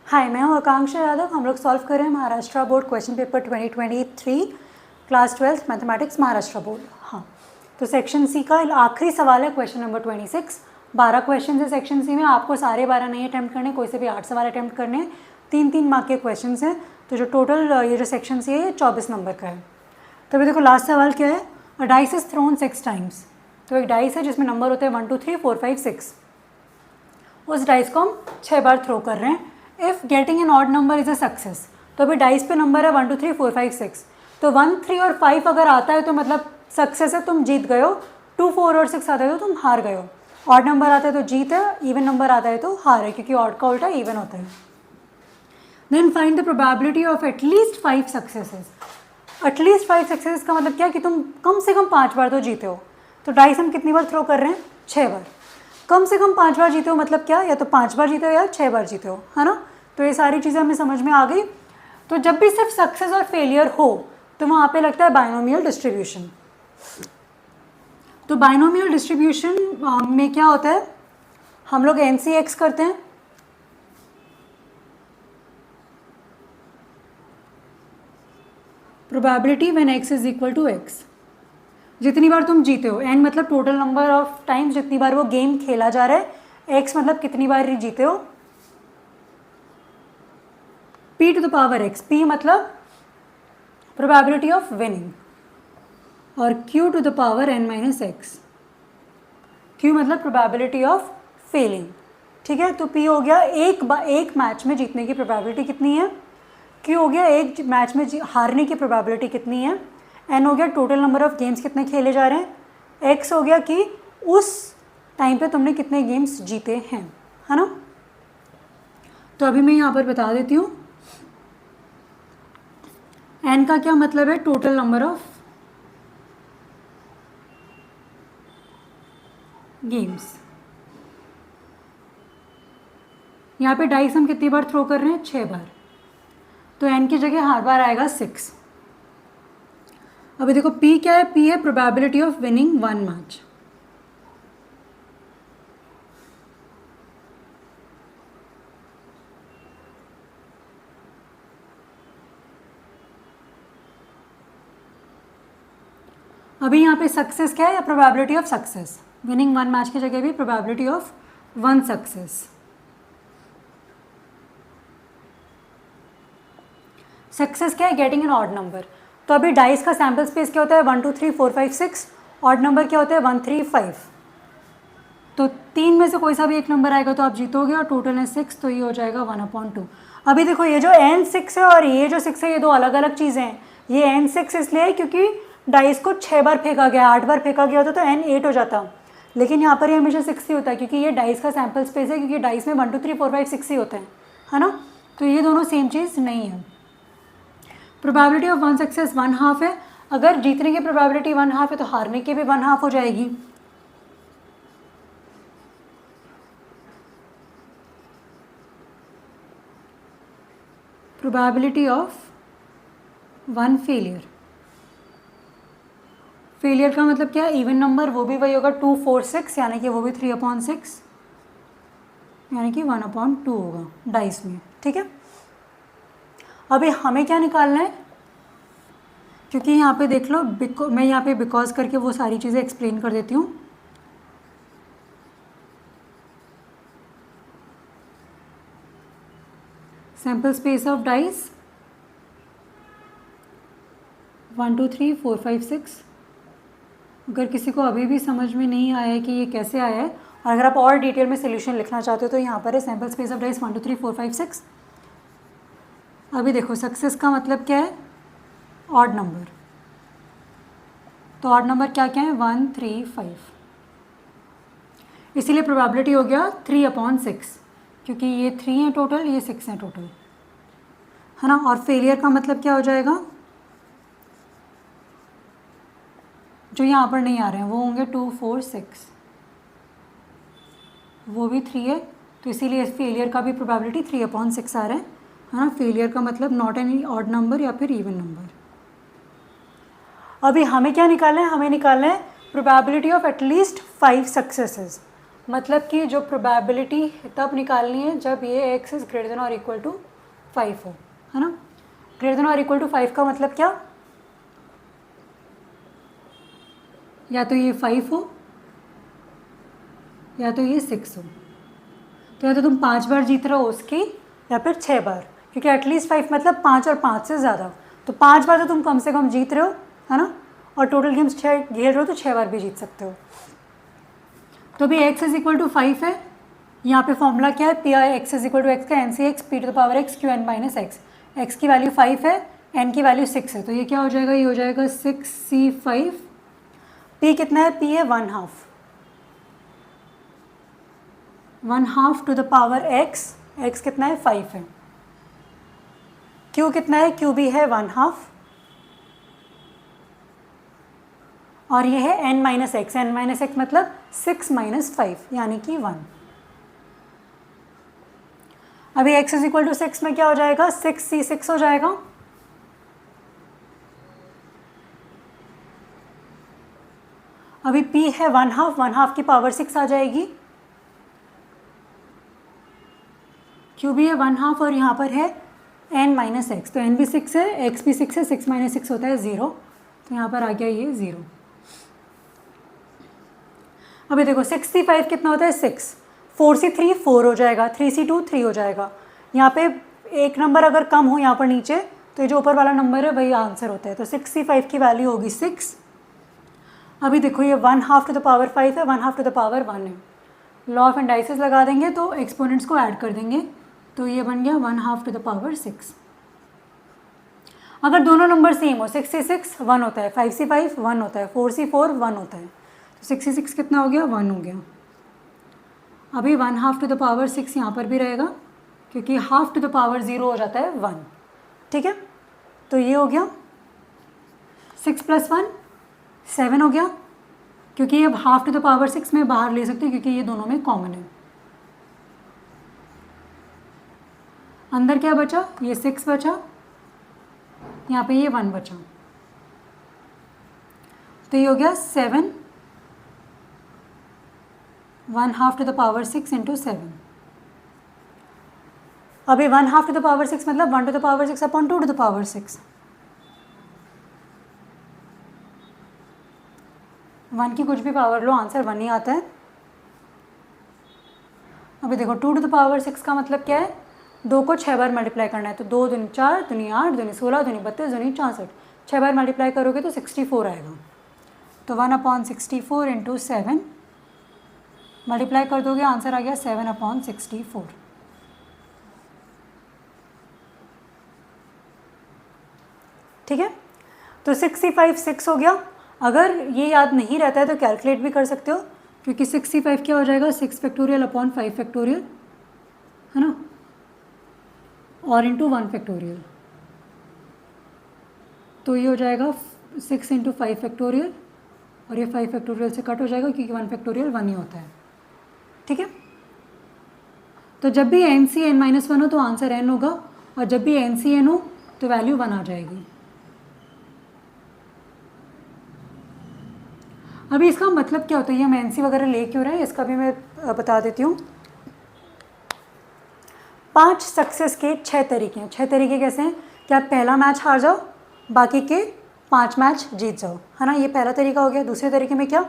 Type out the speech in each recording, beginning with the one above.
हाय, मैं हूँ आकांक्षा यादव। हम लोग सॉल्व कर रहे हैं Maharashtra board question paper 2023 class 12 mathematics Maharashtra board. हाँ, तो सेक्शन सी का आखिरी सवाल है क्वेश्चन नंबर 26। 12 क्वेश्चन है सेक्शन सी में। आपको सारे 12 नहीं अटैम्प्ट करने, कोई से भी 8 सवाल अटैम्प्ट करने हैं। 3-3 मार्क के क्वेश्चन हैं। तो जो टोटल ये जो सेक्शन सी है ये 24 नंबर का है। तो अभी देखो लास्ट सवाल क्या है। अ डाइस इज थ्रोन 6 टाइम्स। तो एक डाइस है जिसमें नंबर होते हैं 1 2 3 4 5 6। उस डाइस को हम 6 बार थ्रो कर रहे हैं। If getting an odd number is a success. तो अभी डाइस पे नंबर है 1 2 3 4 5 6। तो 1 3 और 5 अगर आता है तो मतलब सक्सेस है, तुम जीत गए हो। 2 4 और 6 आता है तो तुम हार गए हो। ऑड नंबर आता है तो जीत है, इवन नंबर आता है तो हार है, क्योंकि ऑड का उल्टा इवन होता है। Then find the probability of at least 5 successes. At least 5 success का मतलब क्या कि तुम कम से कम 5 बार तो जीते हो। तो डाइस हम कितनी बार थ्रो कर रहे हैं? 6 बार। कम से कम 5 बार जीते हो मतलब क्या, या तो 5 बार जीते हो या 6 बार जीते हो, है ना। तो ये सारी चीज़ें हमें समझ में आ गई। तो जब भी सिर्फ सक्सेस और फेलियर हो तो वहाँ पे लगता है बाइनोमियल डिस्ट्रीब्यूशन। तो बाइनोमियल डिस्ट्रीब्यूशन में क्या होता है, हम लोग NC-X करते हैं। Probability when x is equal to x। जितनी बार तुम जीते हो, n मतलब टोटल नंबर ऑफ टाइम्स जितनी बार वो गेम खेला जा रहा है, x मतलब कितनी बार जीते हो, p to the power x। p मतलब प्रोबेबिलिटी ऑफ विनिंग और q to the power n minus x। q मतलब प्रोबेबिलिटी ऑफ फेलिंग। ठीक है, तो p हो गया एक मैच में जीतने की प्रोबेबिलिटी कितनी है, q हो गया एक मैच में हारने की प्रोबेबिलिटी कितनी है, n हो गया टोटल नंबर ऑफ गेम्स कितने खेले जा रहे हैं, x हो गया कि उस टाइम पे तुमने कितने गेम्स जीते हैं, है ना। तो अभी मैं यहाँ पर बता देती हूँ। n का क्या मतलब है, टोटल नंबर ऑफ गेम्स। यहाँ पे डाइस हम कितनी बार थ्रो कर रहे हैं? 6 बार। तो n की जगह हर बार आएगा 6। अभी देखो p क्या है, p है प्रोबेबिलिटी ऑफ विनिंग 1 मैच। अभी यहाँ पे सक्सेस क्या है, या probability of success. Winning 1 match की जगह भी प्रोबेबिलिटी ऑफ 1 सक्सेस। सक्सेस क्या है, गेटिंग एन ऑड नंबर। तो अभी डाइस का सैम्पल स्पेस क्या होता है, 1 2 3 4 5 6। ऑड नंबर क्या होता है, 1 3 5। तो 3 में से कोई सा भी एक नंबर आएगा तो आप जीतोगे, और टोटल है 6, तो ये हो जाएगा 1/2। अभी देखो ये जो n6 है और ये जो 6 है, ये दो अलग अलग चीज़ें हैं। ये n6 इसलिए है क्योंकि डाइस को 6 बार फेंका गया, 8 बार फेंका गया होता तो n8 हो जाता। लेकिन यहाँ पर ये हमेशा 6 ही होता है, क्योंकि ये डाइस का सैम्पल स्पेस है, क्योंकि डाइस में 1 2 3 4 5 6 ही होते हैं, है ना। तो ये दोनों सेम चीज़ नहीं है। प्रोबेबिलिटी ऑफ 1 सक्सेस 1/2 है। अगर जीतने की प्रोबेबिलिटी 1/2 है तो हारने की भी 1/2 हो जाएगी। Probability of 1 failure. फेलियर का मतलब क्या है, इवन नंबर, वो भी वही होगा 2 4 6, यानी कि वो भी 3/6, यानी कि 1/2 होगा डाइस में। ठीक है, अभी हमें क्या निकालना है, क्योंकि यहाँ पे देख लो मैं यहाँ पे बिकॉज करके वो सारी चीज़ें एक्सप्लेन कर देती हूँ। Sample space of dice 1 2 3 4 5 6। अगर किसी को अभी भी समझ में नहीं आया है कि ये कैसे आया है, और अगर आप और डिटेल में सोल्यूशन लिखना चाहते हो तो यहाँ पर है सैम्पल स्पेस ऑफ डाइस 1 2 3 4 5 6। अभी देखो सक्सेस का मतलब क्या है, ऑड नंबर। तो ऑड नंबर क्या क्या है, 1 3 5। इसीलिए प्रोबेबिलिटी हो गया 3/6, क्योंकि ये 3 है टोटल, ये 6 है टोटल, है ना। और फेलियर का मतलब क्या हो जाएगा, जो यहाँ पर नहीं आ रहे हैं वो होंगे 2 4 6, वो भी 3 है, तो इसीलिए फेलियर का भी प्रोबेबिलिटी 3/6 आ रहा है ना। फेलियर का मतलब नॉट एनी ऑड नंबर या फिर इवन नंबर। अभी हमें क्या निकालना है, हमें निकालना है प्रोबेबिलिटी ऑफ एटलीस्ट 5 सक्सेसेस। मतलब कि जो प्रोबेबिलिटी तब निकालनी है जब ये x इज़ ग्रेटर देन और इक्वल टू 5 हो, है ना। ग्रेटर देन और इक्वल टू 5 का मतलब क्या, या तो ये 5 हो या तो ये 6 हो। तो या तो तुम 5 बार जीत रहे हो उसकी या फिर 6 बार, क्योंकि एटलीस्ट 5 मतलब 5 और 5 से ज़्यादा। तो 5 बार तो तुम कम से कम जीत रहे हो, है ना, और टोटल गेम्स 6 खेल रहे हो तो 6 बार भी जीत सकते हो। तो भी x इज इक्वल टू 5 है, यहाँ पे फॉर्मूला क्या है, P I X is equal to X का N C X P to the power X Q N minus X. X की वैल्यू 5 है, एन की वैल्यू 6 है, तो ये क्या हो जाएगा, ये हो जाएगा 6c5। p कितना है, p है 1/2, 1/2 to the power x, x कितना है 5 है। q कितना है, q भी है 1/2, और ये है n minus x, n minus x मतलब 6 माइनस 5 यानी कि 1। अभी x इज इक्वल टू 6 में क्या हो जाएगा, 6c6 हो जाएगा। अभी p है 1/2, 1/2 की पावर 6 आ जाएगी, q भी है 1/2 और यहाँ पर है n माइनस एक्स, तो n भी 6 है, x भी 6 है, 6 माइनस 6 होता है 0, तो यहाँ पर आ गया ये 0। अभी देखो 6c5 कितना होता है 6, 4c3 4 हो जाएगा, 3c2 3 हो जाएगा। यहाँ पे एक नंबर अगर कम हो यहाँ पर नीचे तो ये जो ऊपर वाला नंबर है वही आंसर होता है, तो 6c5 की वैल्यू होगी 6। अभी देखो ये 1/2 टू द पावर 5 है, 1/2 टू द पावर 1 है। लॉ ऑफ इंडाइसिस लगा देंगे तो एक्सपोनेंट्स को ऐड कर देंगे, तो ये बन गया 1/2 टू द पावर 6। अगर दोनों नंबर सेम हो, 6c6 1 होता है, 5c5 1 होता है, 4c4 1 होता है, तो 6c6 कितना हो गया, 1 हो गया। अभी 1/2 टू द पावर 6 यहाँ पर भी रहेगा, क्योंकि हाफ टू द पावर 0 हो जाता है 1, ठीक है। तो ये हो गया 6 + 1 7 हो गया, क्योंकि अब हाफ टू द पावर 6 में बाहर ले सकते हैं क्योंकि ये दोनों में कॉमन है। अंदर क्या बचा, ये 6 बचा, यहाँ पे ये 1 बचा, तो ये हो गया 7, 1/2 टू द पावर 6 इंटू 7। अभी 1/2 टू द पावर 6 मतलब 1 to the power 6 upon 2 to the power 6। 1 की कुछ भी पावर लो, आंसर 1 ही आता है। अभी देखो 2 टू द पावर 6 का मतलब क्या है, 2 को 6 बार मल्टीप्लाई करना है, तो 2 दूनी 4, दूनी 8, दूनी 16, दूनी 32, दूनी 64, 6 बार मल्टीप्लाई करोगे तो 64 आएगा। तो 1/64 इंटू 7 मल्टीप्लाई कर दोगे, आंसर आ गया 7/64। ठीक है, तो 6c5 6 हो गया। अगर ये याद नहीं रहता है तो कैलकुलेट भी कर सकते हो, क्योंकि 6c5 क्या हो जाएगा, 6 फैक्टोरियल अपॉन 5 फैक्टोरियल, है ना, और इंटू 1 फैक्टोरियल, तो ये हो जाएगा 6 इंटू 5 फैक्टोरियल, और ये 5 फैक्टोरियल से कट हो जाएगा क्योंकि 1 फैक्टोरियल 1 ही होता है। ठीक है, तो जब भी n(n-1) हो तो आंसर n होगा, और जब भी n(n) हो तो वैल्यू 1 आ जाएगी। अभी इसका मतलब क्या होता है, हम NC वगैरह ले क्यों रहे हैं, इसका भी मैं बता देती हूँ। 5 सक्सेस के 6 तरीके हैं। 6 तरीके कैसे हैं कि आप पहला मैच हार जाओ, बाकी के 5 मैच जीत जाओ, है ना, ये पहला तरीका हो गया। दूसरे तरीके में क्या,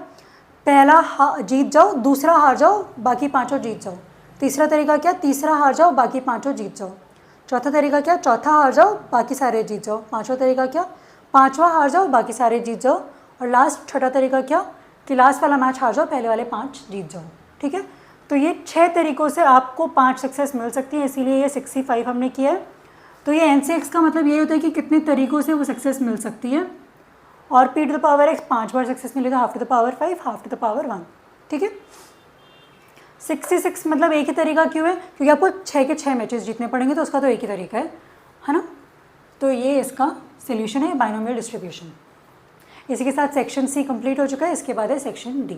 पहला जीत जाओ, दूसरा हार जाओ, बाकी 5 जीत जाओ। तीसरा तरीका क्या, तीसरा हार जाओ, बाकी 5 जीत जाओ। चौथा तरीका क्या, चौथा हार जाओ, बाकी सारे जीत जाओ। पाँचवा तरीका क्या, पाँचवा हार जाओ, बाकी सारे जीत जाओ। और लास्ट छठा तरीका क्या कि लास्ट वाला मैच हार जाओ, पहले वाले 5 जीत जाओ। ठीक है, तो ये 6 तरीक़ों से आपको 5 सक्सेस मिल सकती है, इसीलिए ये 65 हमने किया है। तो ये NC(x) का मतलब ये होता है कि कितने तरीक़ों से वो सक्सेस मिल सकती है, और p to the power x 5 बार सक्सेस मिले तो half to the power 5, half to the power 1। ठीक है, 66 मतलब एक ही तरीका क्यों है, क्योंकि आपको 6 के 6 मैचेस जीतने पड़ेंगे, तो उसका तो एक ही तरीका है ना। तो ये इसका सोल्यूशन है, बाइनोमियल डिस्ट्रीब्यूशन। इसी के साथ सेक्शन C कंप्लीट हो चुका है, इसके बाद है सेक्शन D।